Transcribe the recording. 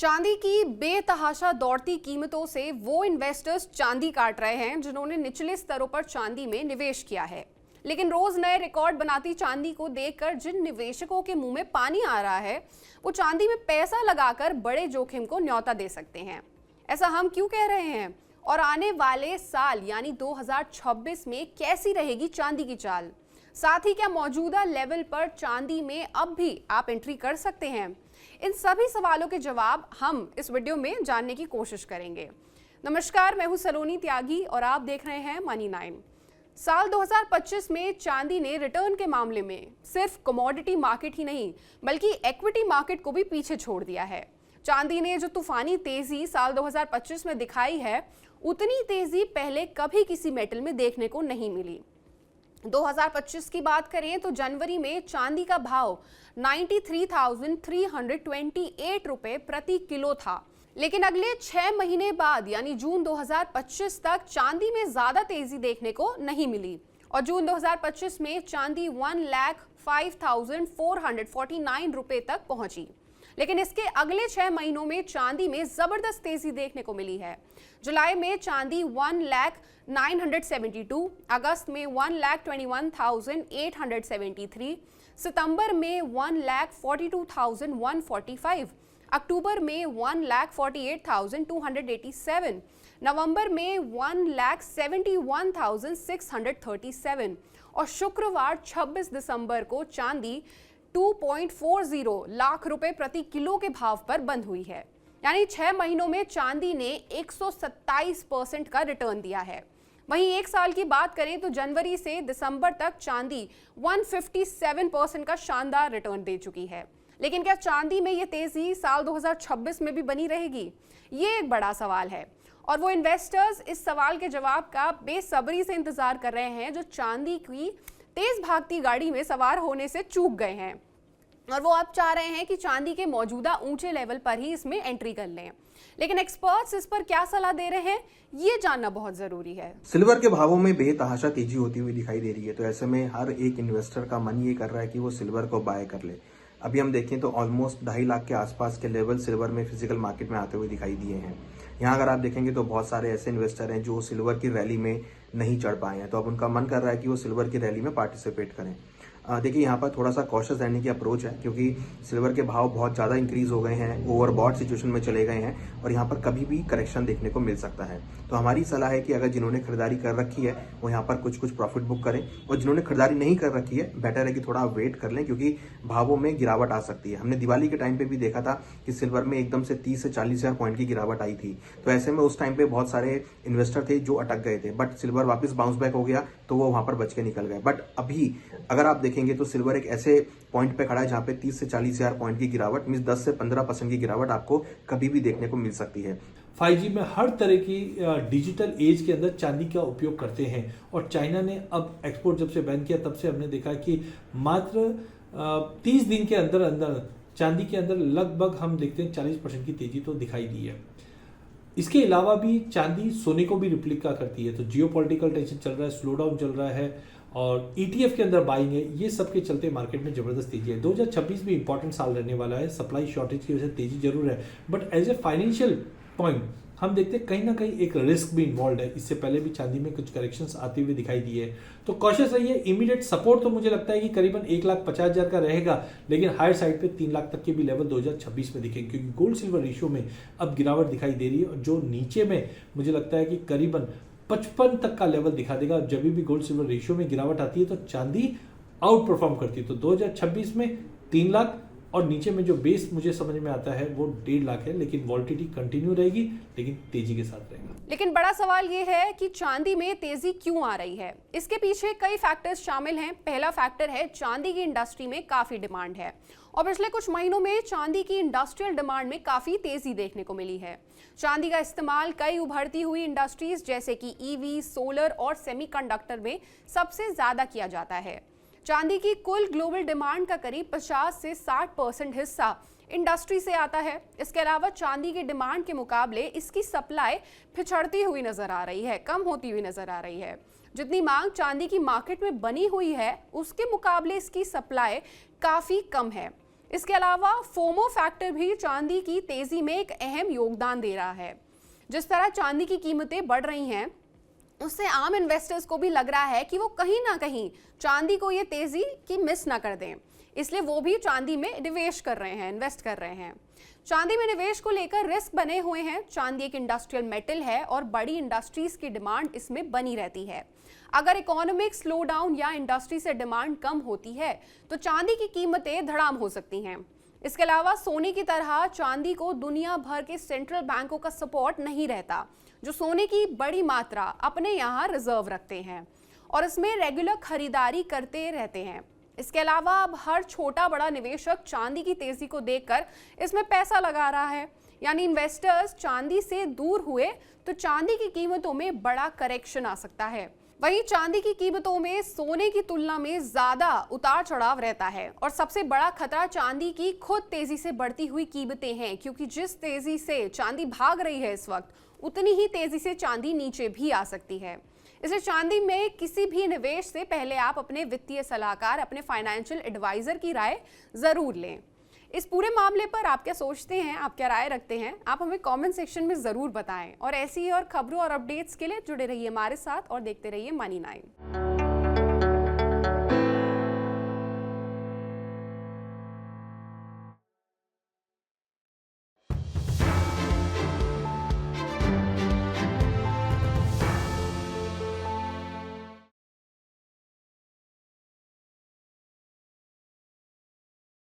चांदी की बेतहाशा दौड़ती कीमतों से वो इन्वेस्टर्स चांदी काट रहे हैं जिन्होंने निचले स्तरों पर चांदी में निवेश किया है। लेकिन रोज नए रिकॉर्ड बनाती चांदी को देखकर जिन निवेशकों के मुंह में पानी आ रहा है, वो चांदी में पैसा लगाकर बड़े जोखिम को न्योता दे सकते हैं। ऐसा हम क्यों कह रहे हैं और आने वाले साल यानी 2026 में कैसी रहेगी चांदी की चाल? साथ ही क्या मौजूदा लेवल पर चांदी में अब भी आप एंट्री कर सकते हैं? इन सभी सवालों के जवाब हम इस वीडियो में जानने की कोशिश करेंगे। नमस्कार, मैं हूं सलोनी त्यागी और आप देख रहे हैं मनी 9। साल 2025 में चांदी ने रिटर्न के मामले में सिर्फ कमोडिटी मार्केट ही नहीं बल्कि इक्विटी मार्केट को भी पीछे छोड़ दिया है। चांदी ने जो तूफानी तेजी साल 2025 में दिखाई है, उतनी तेजी पहले कभी किसी मेटल में देखने को नहीं मिली। 2025 की बात करें तो जनवरी में चांदी का भाव 93,328 रुपए प्रति किलो था। लेकिन अगले 6 महीने बाद यानी जून 2025 तक चांदी में ज्यादा तेजी देखने को नहीं मिली और जून 2025 में चांदी 1,05,449 रुपए तक पहुंची। लेकिन इसके अगले 6 महीनों में चांदी में जबरदस्त तेजी देखने को मिली है। जुलाई में चांदी 1,09,72, अगस्त में 1,21,873, सितंबर में 1,42,145, अक्टूबर में 1,48,287, नवंबर में 1,71,637 और शुक्रवार 26 दिसंबर को चांदी 2.40 लाख रुपए प्रति किलो के भाव पर बंद हुई है। यानी 6 महीनों में चांदी ने 127% का रिटर्न दिया है। वहीं एक साल की बात करें तो जनवरी से दिसंबर तक चांदी 157% का शानदार रिटर्न दे चुकी है। लेकिन क्या चांदी में ये तेजी साल 2026 में भी बनी रहेगी? ये एक बड़ा सवाल है और वो इन्वेस्टर्स इस सवाल के जवाब का बेसब्री से इंतजार कर रहे हैं जो चांदी की तेज भागती गाड़ी में सवार होने से चूक गए हैं और वो अब चाह रहे हैं कि चांदी के मौजूदा ऊंचे लेवल पर ही इसमें एंट्री कर लें। लेकिन एक्सपर्ट्स इस पर क्या सलाह दे रहे हैं, ये जानना बहुत जरूरी है। सिल्वर के भावों में बेतहाशा तेजी होती हुई दिखाई दे रही है, तो ऐसे में हर एक इन्वेस्टर का मन ये कर रहा है कि वो सिल्वर को बाय कर ले। अभी हम देखें तो ऑलमोस्ट 2.5 लाख के आसपास के लेवल सिल्वर में फिजिकल मार्केट में आते हुए दिखाई दिए हैं। यहाँ अगर आप देखेंगे तो बहुत सारे ऐसे इन्वेस्टर हैं जो सिल्वर की रैली में नहीं चढ़ पाए हैं, तो अब उनका मन कर रहा है कि वो सिल्वर की रैली में पार्टिसिपेट करें। देखिए, यहाँ पर थोड़ा सा कॉशियस रहने की अप्रोच है क्योंकि सिल्वर के भाव बहुत ज़्यादा इंक्रीज हो गए हैं, ओवरबॉट सिचुएशन में चले गए हैं और यहाँ पर कभी भी करेक्शन देखने को मिल सकता है। तो हमारी सलाह है कि अगर जिन्होंने खरीदारी कर रखी है वो यहाँ पर कुछ प्रॉफिट बुक करें और जिन्होंने खरीदारी नहीं कर रखी है बेटर है कि थोड़ा वेट कर लें क्योंकि भावों में गिरावट आ सकती है। हमने दिवाली के टाइम पे भी देखा था कि सिल्वर में एकदम से 30 से 40 हज़ार पॉइंट की गिरावट आई थी। तो ऐसे में उस टाइम पे बहुत सारे इन्वेस्टर थे जो अटक गए थे, बट सिल्वर वापस बाउंस बैक हो गया तो वो वहां पर बच के निकल गए। बट अभी अगर आप देखेंगे तो सिल्वर एक ऐसे पॉइंट पे खड़ा है जहां पे 30 से 40 हज़ार पॉइंट की गिरावट मींस 10 से 15% की गिरावट आपको कभी भी देखने को मिल सकती है। 5G में हर तरह की डिजिटल एज के अंदर चांदी का उपयोग करते हैं और चाइना ने अब एक्सपोर्ट जब से बैन किया तब से हमने देखा कि मात्र 30 दिन के अंदर अंदर चांदी के अंदर लगभग हम देखते हैं 40% की तेजी तो दिखाई दी है। इसके अलावा भी चांदी सोने को भी रिप्लिका करती है, तो जियोपॉलिटिकल टेंशन चल रहा है, स्लो डाउन चल रहा है और ETF के अंदर बाइंग है, ये सब के चलते मार्केट में जबरदस्त तेजी है। 2026 भी इंपॉर्टेंट साल रहने वाला है। सप्लाई शॉर्टेज की वजह से तेजी जरूर है, but as a financial point हम देखते हैं कहीं ना कहीं एक रिस्क भी इन्वॉल्व है। इससे पहले भी चांदी में कुछ करेक्शंस आते हुए दिखाई दिए है, तो कॉशियस रहिए। इमीडिएट सपोर्ट तो मुझे लगता है कि करीबन 1,50,000 का रहेगा, लेकिन हायर साइड पे 3 लाख तक के भी लेवल 2026 में दिखेंगे क्योंकि गोल्ड सिल्वर रेशियो में अब गिरावट दिखाई दे रही है और जो नीचे में मुझे लगता है कि करीबन 55 तक का लेवल दिखा देगा। जब भी गोल्ड सिल्वर रेशियो में गिरावट आती है तो चांदी आउट परफॉर्म करती है। तो 2026 में 3 लाख और नीचे में जो बेस मुझे समझ में आता है वो 1.5 लाख है, लेकिन वॉल्टिलिटी कंटिन्यू रहेगी लेकिन तेजी के साथ रहेगा। लेकिन बड़ा सवाल ये है कि चांदी में तेजी क्यों आ रही है? इसके पीछे कई फैक्टर्स शामिल हैं। पहला फैक्टर है चांदी की इंडस्ट्री में काफी डिमांड है और पिछले कुछ महीनों में चांदी की इंडस्ट्रियल डिमांड में काफी तेजी देखने को मिली है। चांदी का इस्तेमाल कई उभरती हुई इंडस्ट्रीज जैसे कि EV, सोलर और सेमीकंडक्टर में सबसे ज्यादा किया जाता है। चांदी की कुल ग्लोबल डिमांड का करीब 50 से 60% हिस्सा इंडस्ट्री से आता है। इसके अलावा चांदी की डिमांड के मुकाबले इसकी सप्लाई पिछड़ती हुई नजर आ रही है, कम होती हुई नजर आ रही है। जितनी मांग चांदी की मार्केट में बनी हुई है उसके मुकाबले इसकी सप्लाई काफी कम है। इसके अलावा फोमो फैक्टर भी चांदी की तेजी में एक अहम योगदान दे रहा है। जिस तरह चांदी की कीमतें बढ़ रही हैं, उससे आम इन्वेस्टर्स को भी लग रहा है कि वो कहीं ना कहीं चांदी को ये तेजी की मिस ना कर दें, इसलिए वो भी चांदी में निवेश कर रहे हैं, इन्वेस्ट कर रहे हैं। चांदी में निवेश को लेकर रिस्क बने हुए हैं। चांदी एक इंडस्ट्रियल मेटल है और बड़ी इंडस्ट्रीज की डिमांड इसमें बनी रहती है। अगर इकोनॉमिक स्लो डाउन या इंडस्ट्री से डिमांड कम होती है तो चांदी की कीमतें धड़ाम हो सकती हैं। इसके अलावा सोने की तरह चांदी को दुनिया भर के सेंट्रल बैंकों का सपोर्ट नहीं रहता, जो सोने की बड़ी मात्रा अपने यहाँ रिजर्व रखते हैं और इसमें रेगुलर खरीदारी करते रहते हैं। इसके अलावा अब हर छोटा बड़ा निवेशक चांदी की तेजी को देखकर इसमें पैसा लगा रहा है, यानी इन्वेस्टर्स चांदी से दूर हुए तो चांदी की कीमतों में बड़ा करेक्शन आ सकता है। वहीं चांदी की कीमतों में सोने की तुलना में ज्यादा उतार चढ़ाव रहता है और सबसे बड़ा खतरा चांदी की खुद तेजी से बढ़ती हुई कीमतें हैं, क्योंकि जिस तेजी से चांदी भाग रही है इस वक्त, उतनी ही तेजी से चांदी नीचे भी आ सकती है। इसलिए चांदी में किसी भी निवेश से पहले आप अपने वित्तीय सलाहकार, अपने फाइनेंशियल एडवाइजर की राय जरूर लें। इस पूरे मामले पर आप क्या सोचते हैं, आप क्या राय रखते हैं, आप हमें कमेंट सेक्शन में जरूर बताएं। और ऐसी ही और खबरों और अपडेट्स के लिए जुड़े रहिए हमारे साथ और देखते रहिए मनी 9।